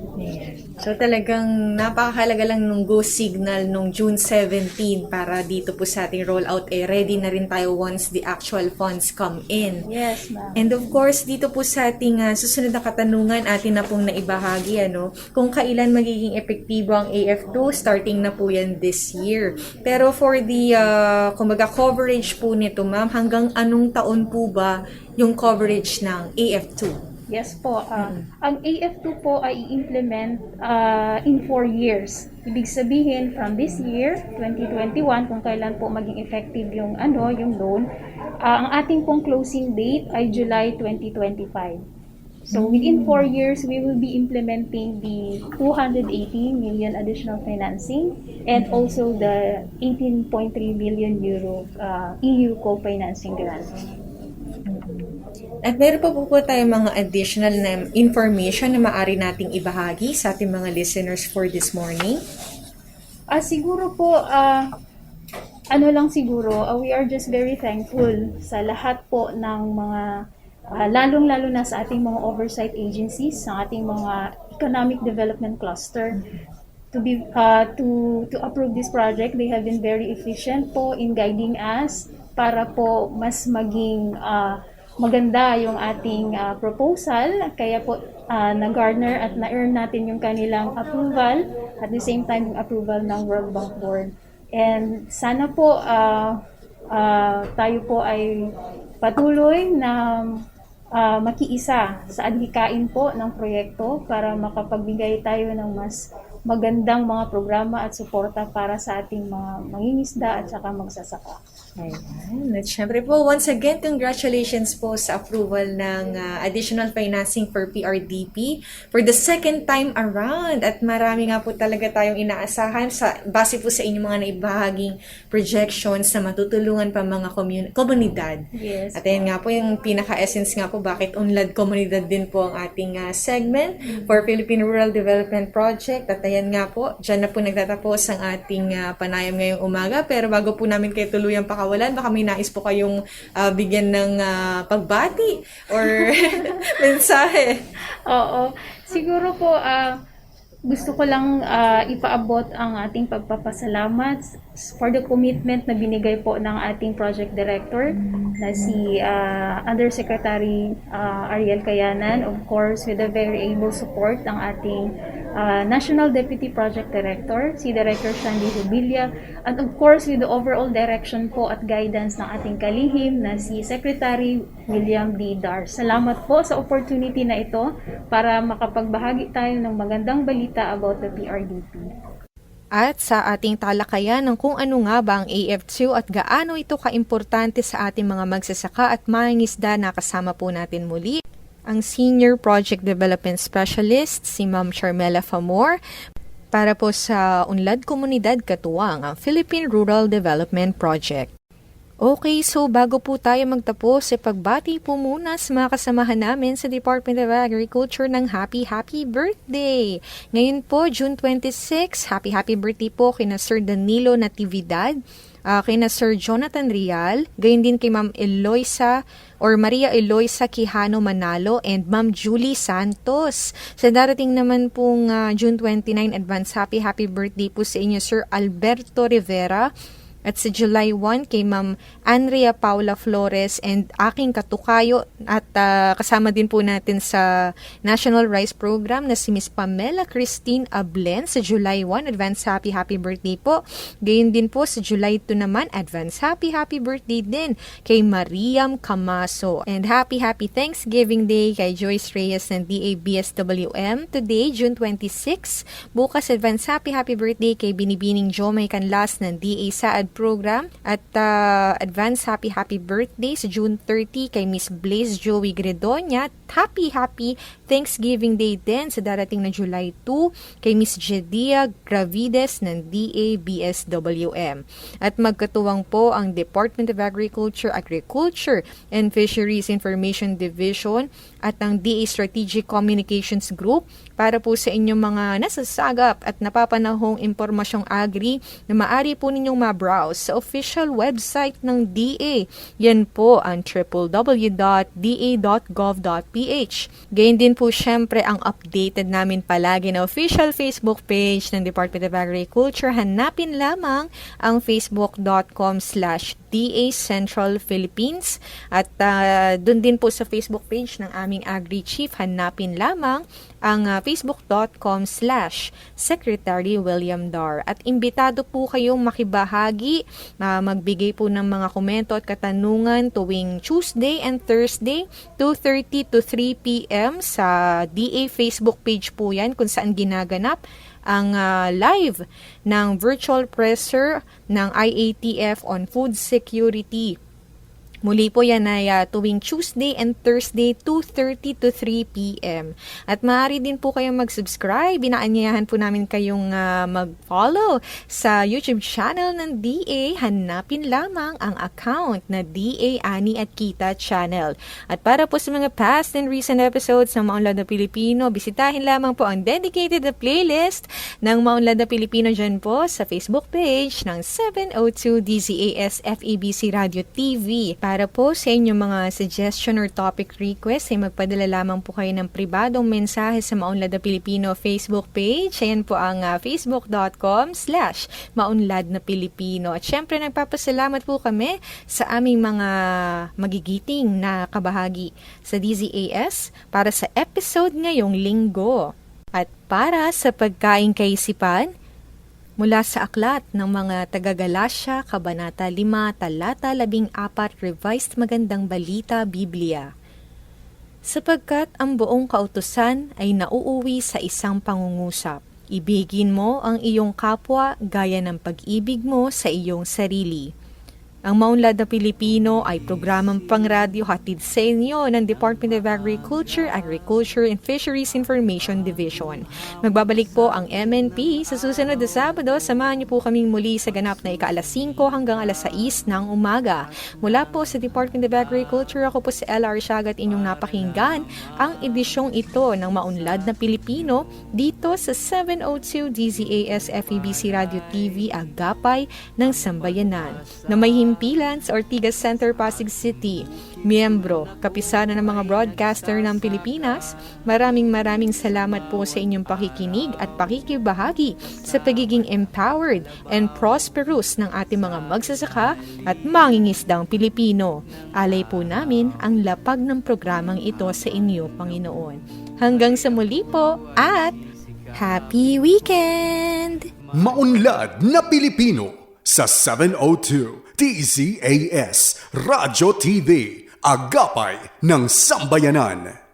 So talagang napakahalaga lang nung go signal nung June 17 para dito po sa ating rollout ready na rin tayo once the actual funds come in. Yes, ma'am. And of course, dito po sa ating susunod na katanungan, atin na pong naibahagi, kung kailan magiging epektibo ang AF2, starting na po yan this year. Pero for the, kumbaga, coverage po nito, ma'am, hanggang anong taon po ba yung coverage ng AF2? Yes po. Ang AF2 po ay i-implement in 4 years. Ibig sabihin, from this year, 2021, kung kailan po maging effective yung loan, ang ating pong closing date ay July 2025. So within 4 years, we will be implementing the 280 million additional financing and also the 18.3 million euro EU co-financing grant. At meron pa po tayong mga additional na information na maaari nating ibahagi sa ating mga listeners for this morning? Siguro po, we are just very thankful sa lahat po ng mga, lalong-lalo na sa ating mga oversight agencies, sa ating mga economic development cluster, to approve this project. They have been very efficient po in guiding us para po mas maging maganda yung ating proposal, kaya po na-garner at na-earn natin yung kanilang approval, at the same time yung approval ng World Bank Board. And sana po tayo po ay patuloy na makiisa sa adhikain po ng proyekto para makapagbigay tayo ng mas magandang mga programa at suporta para sa ating mga mangingisda at saka magsasaka. Ayan. At syempre po, once again, congratulations po sa approval ng additional financing for PRDP for the second time around. At marami nga po talaga tayong inaasahan base po sa inyong mga naibahaging projections na matutulungan pa mga komunidad. Yes. At ayan nga po yung pinaka-essence nga po bakit unlad komunidad din po ang ating segment for Philippine Rural Development Project. At ayan nga po, dyan na po nagtatapos ang ating panayam ngayong umaga. Pero bago po namin kayo tuluyang baka may nais po kayong bigyan ng pagbati or mensahe. Oo. Siguro po, gusto ko lang ipaabot ang ating pagpapasalamat for the commitment na binigay po ng ating project director na si Undersecretary Ariel Cayanan, of course with a very able support ng ating National Deputy Project Director, si Director Shandy Rubilla, and of course with the overall direction po at guidance ng ating kalihim na si Secretary William D. Dar. Salamat po sa opportunity na ito para makapagbahagi tayo ng magandang balita about the PRDP. At sa ating talakayan ng kung ano nga ba ang AF2 at gaano ito kaimportante sa ating mga magsasaka at mangingisda na kasama po natin muli ang Senior Project Development Specialist, si Ma'am Charmela Famor, para po sa Unlad Komunidad Katuwang, ang Philippine Rural Development Project. Okay, so bago po tayo magtapos, pagbati po muna sa mga kasamahan namin sa Department of Agriculture ng happy birthday! Ngayon po, June 26, happy birthday po kina Sir Danilo Natividad, kina Sir Jonathan Rial, gayon din kay Ma'am Eloisa or Maria Eloisa Quijano Manalo and Ma'am Julie Santos. Sa darating naman pong June 29, advance happy birthday po sa inyo Sir Alberto Rivera. At sa July 1 kay Ma'am Andrea Paula Flores and aking katukayo at kasama din po natin sa National Rice Program na si Miss Pamela Christine Ablen sa July 1. Advance happy birthday po. Gayon din po sa July 2 naman, advance happy birthday din kay Mariam Camaso. And happy Thanksgiving Day kay Joyce Reyes ng DABSWM. Today, June 26. Bukas, advance happy birthday kay Binibining Jomay Canlas ng DA Saad Program at advance happy birthday sa June 30 kay Miss Blaze Joey Gredonia. Happy Thanksgiving Day din sa darating na July 2 kay Miss Jedia Gravides ng DABSWM. At magkatuwang po ang Department of Agriculture and Fisheries Information Division at ang DA Strategic Communications Group para po sa inyong mga nasasagap at napapanahong impormasyong agri na maaari po ninyong ma-browse sa official website ng DA. Yan po ang www.da.gov.ph. Gayon din po syempre ang updated namin palagi na official Facebook page ng Department of Agriculture. Hanapin lamang ang facebook.com/DA Central Philippines at dun din po sa Facebook page ng aming Agri Chief, hanapin lamang ang facebook.com/Secretary William Dar. At imbitado po kayong makibahagi, magbigay po ng mga komento at katanungan tuwing Tuesday and Thursday, 2:30 to 3 p.m. sa DA Facebook page po yan kung saan ginaganap ang live ng virtual presser ng IATF on food security. Muli po yan ay tuwing Tuesday and Thursday, 2:30 to 3 p.m. At maaari din po kayong mag-subscribe. Inaanyayahan po namin kayong mag-follow sa YouTube channel ng DA. Hanapin lamang ang account na DA Ani at Kita Channel. At para po sa mga past and recent episodes ng Maunlad na Pilipino, bisitahin lamang po ang dedicated na playlist ng Maunlad na Pilipino dyan po sa Facebook page ng 702 DZAS FEBC Radio TV. Para po sa inyong mga suggestion or topic request ay magpadala lamang po kayo ng pribadong mensahe sa Maunlad na Pilipino Facebook page. Ayan po ang facebook.com/Maunlad na Pilipino. At syempre nagpapasalamat po kami sa aming mga magigiting na kabahagi sa DZAS para sa episode ngayong linggo. At para sa pagkain kaisipan, mula sa aklat ng mga taga-Galasya, Kabanata 5, Talata 14, Revised Magandang Balita, Biblia. Sapagkat ang buong kautusan ay nauuwi sa isang pangungusap. Ibigin mo ang iyong kapwa gaya ng pag-ibig mo sa iyong sarili. Ang Maunlad na Pilipino ay programang pangradyo hatid sa inyo ng Department of Agriculture and Fisheries Information Division. Magbabalik po ang MNP sa susunod na Sabado. Samahan niyo po kaming muli sa ganap na ika-5 hanggang 6 ng umaga. Mula po sa Department of Agriculture, ako po si LR Siagat, inyong napakinggan ang edisyong ito ng Maunlad na Pilipino dito sa 702 DZAS FEBC Radio TV, Agapay ng Sambayanan, na may himpilan sa Ortigas Center, Pasig City. Miyembro, kapisanan ng mga broadcaster ng Pilipinas, maraming salamat po sa inyong pakikinig at pakikibahagi sa pagiging empowered and prosperous ng ating mga magsasaka at mangingisdang Pilipino. Alay po namin ang lapag ng programang ito sa inyo, Panginoon. Hanggang sa muli po at Happy Weekend! Maunlad na Pilipino sa 702 DZAS Radyo TV, Agapay ng Sambayanan.